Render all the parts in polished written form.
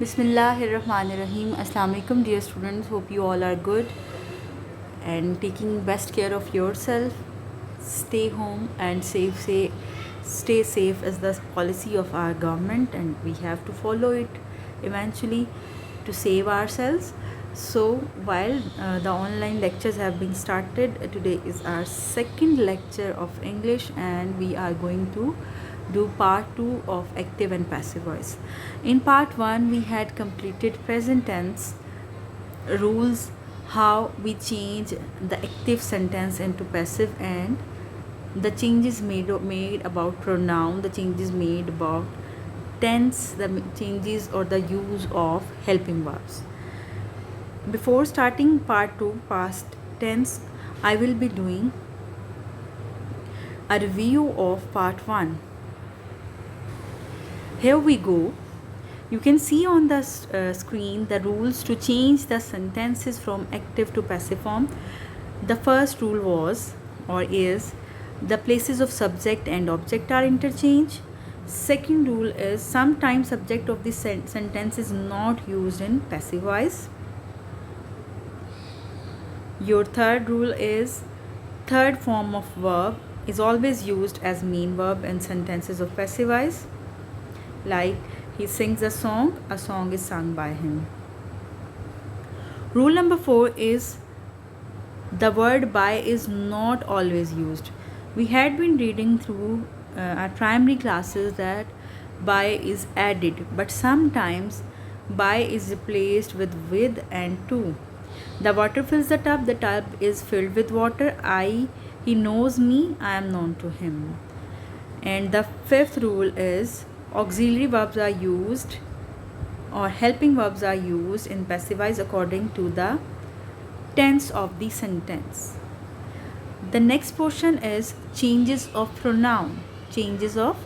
Bismillahirrahmanirrahim. Assalamu alaikum, dear students. Hope you all are good and taking best care of yourself. Stay home and stay safe is the policy of our government, and we have to follow it eventually to save ourselves. So, while the online lectures have been started, today is our second lecture of English, and we are going to do part 2 of active and passive voice. In part 1, we had completed present tense rules, how we change the active sentence into passive, and the changes made about pronoun, the changes made about tense, the changes or the use of helping verbs. Before starting part 2, past tense, I will be doing a review of part 1. Here we go. You can see on the screen the rules to change the sentences from active to passive form. The first rule was or is the places of subject and object are interchanged. Second rule is sometimes subject of the sentence is not used in passive voice. Your third rule is third form of verb is always used as main verb in sentences of passive voice. Like he sings a song is sung by him. Rule number 4 is the word by is not always used. We had been reading through our primary classes that by is added, but sometimes by is replaced with and to. The water fills the tub is filled with water. He knows me, I am known to him. And the fifth rule is auxiliary verbs are used or helping verbs are used in passive voice according to the tense of the sentence. The next portion is changes of pronoun. Changes of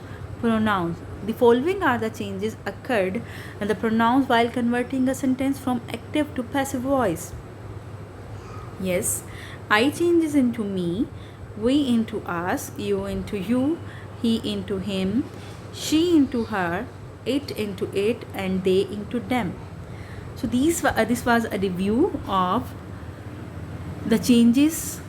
pronouns. The following are the changes occurred in the pronouns while converting a sentence from active to passive voice. Yes, I changes into me, we into us, you into you, he into him, she into her, it into it, and they into them. So this was a review of the changes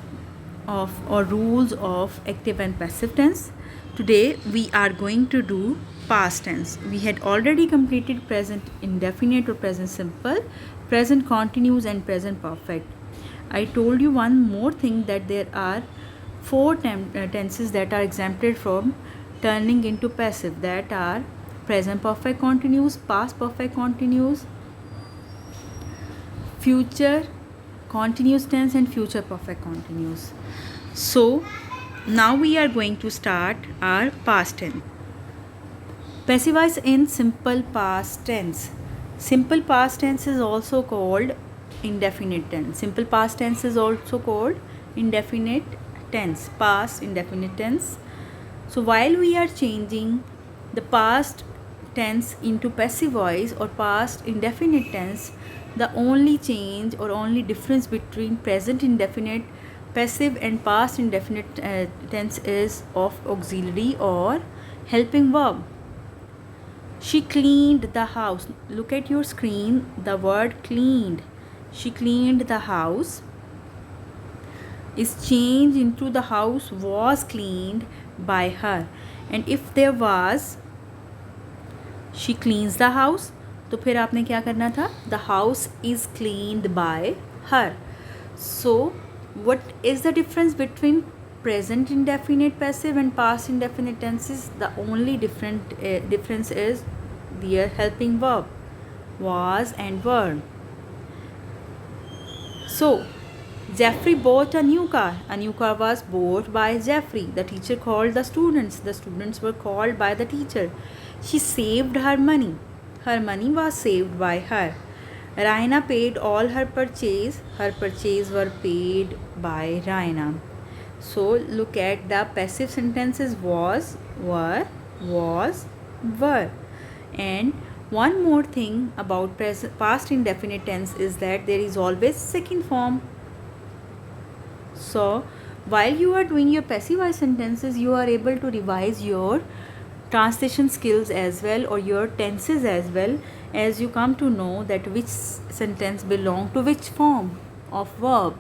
of or rules of active and passive tense. Today we are going to do past tense. We had already completed present indefinite or present simple, present continuous, and present perfect. I told you one more thing, that there are 4 tenses that are exempted from turning into passive, that are present perfect continuous, past perfect continuous, future continuous tense, and future perfect continuous. So now we are going to start our past tense. Passive voice in simple past tense. Simple past tense is also called indefinite tense. Simple past tense is also called indefinite tense, past indefinite tense. So while we are changing the past tense into passive voice or past indefinite tense, the only change or only difference between present indefinite, passive, and past indefinite tense is of auxiliary or helping verb. She cleaned the house. Look at your screen, the word cleaned. She cleaned the house is changed into the house was cleaned by her. And if there was she cleans the house, तो फिर आपने क्या करना था? The house is cleaned by her. So what is the difference between present indefinite passive and past indefinite tenses? The only difference is their helping verb, was and were. So Jeffrey bought a new car. A new car was bought by Jeffrey. The teacher called the students. The students were called by the teacher. She saved her money. Her money was saved by her. Raina paid all her purchase. Her purchase were paid by Raina. So look at the passive sentences: was, were, was, were. And one more thing about past indefinite tense is that there is always second form. So while you are doing your passive voice sentences, you are able to revise your translation skills as well, or your tenses as well, as you come to know that which sentence belong to which form of verb.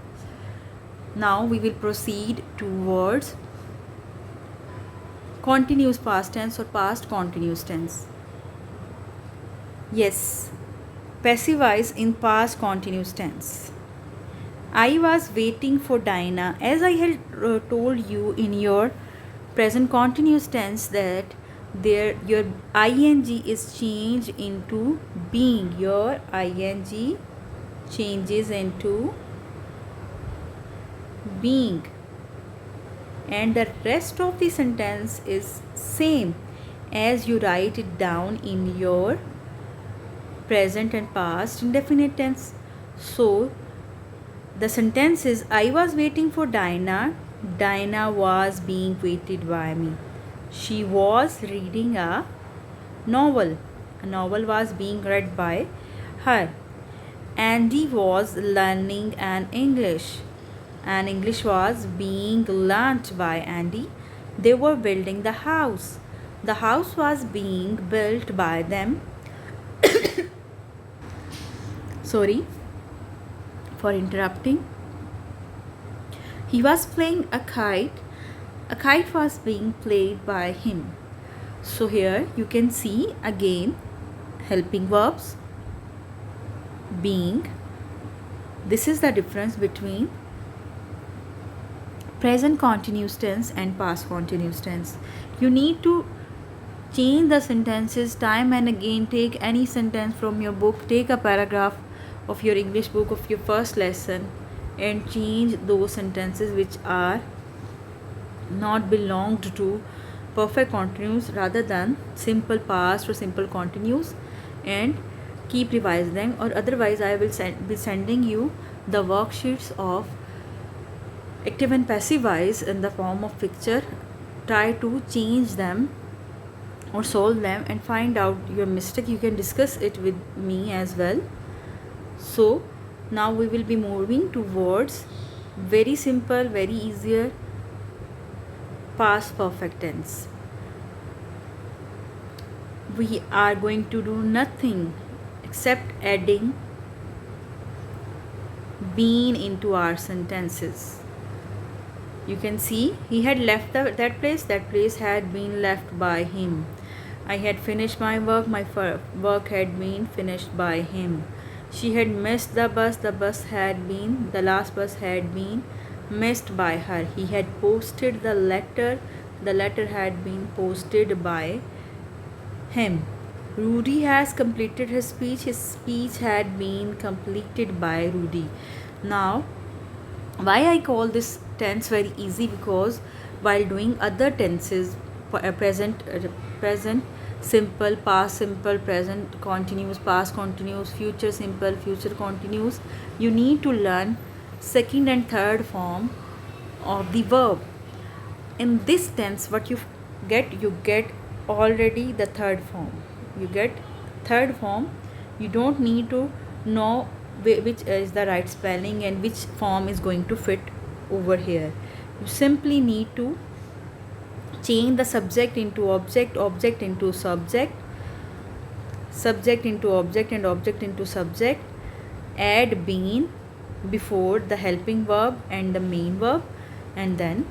Now we will proceed towards continuous past tense or past continuous tense. Yes, passive voice in past continuous tense. I was waiting for Dinah. As I had told you in your present continuous tense that there your ing is changed into being. Your ing changes into being, and the rest of the sentence is same as you write it down in your present and past indefinite tense. So the sentence is I was waiting for Dinah. Dinah was being waited by me. She was reading a novel. A novel was being read by her. Andy was learning an English. And English was being learnt by Andy. They were building the house. The house was being built by them. Sorry for interrupting. He was playing a kite. A kite was being played by him. So here you can see again helping verbs, being. This is the difference between present continuous tense and past continuous tense. You need to change the sentences time and again. Take any sentence from your book, take a paragraph of your English book of your first lesson and change those sentences which are not belonged to perfect continuous rather than simple past or simple continuous, and keep revising them, or otherwise I will be sending you the worksheets of active and passive voice in the form of picture. Try to change them or solve them and find out your mistake. You can discuss it with me as well. So now we will be moving towards very simple, very easier past perfect tense. We are going to do nothing except adding been into our sentences. You can see he had left that place had been left by him. I had finished my work work had been finished by him. She had missed the bus the last bus had been missed by her. He had posted the letter had been posted by him. Rudy has completed his speech had been completed by Rudy. Now why I call this tense very easy, because while doing other tenses, present simple, past simple, present continuous, past continuous, future simple, future continuous, you need to learn second and third form of the verb. In this tense what you get already the third form. You get third form. You don't need to know which is the right spelling and which form is going to fit over here. You simply need to change the subject into object, object into subject, subject into object, and object into subject. Add been before the helping verb and the main verb, and then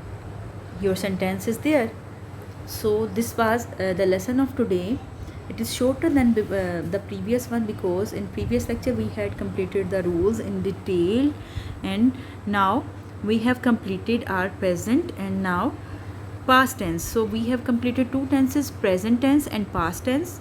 your sentence is there. So this was the lesson of today. It is shorter than the previous one, because in previous lecture we had completed the rules in detail, and now we have completed our present and now past tense. So we have completed two tenses, present tense and past tense.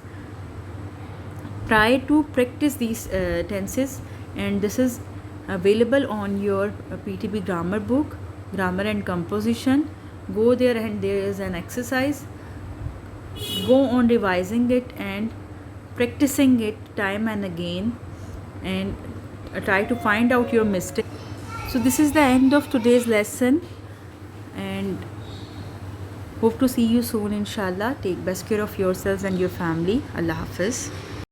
Try to practice these tenses, and this is available on your PTB grammar book, grammar and composition. Go there and there is an exercise. Go on revising it and practicing it time and again, and try to find out your mistake. So this is the end of today's lesson, and hope to see you soon inshallah. Take best care of yourselves and your family. Allah Hafiz.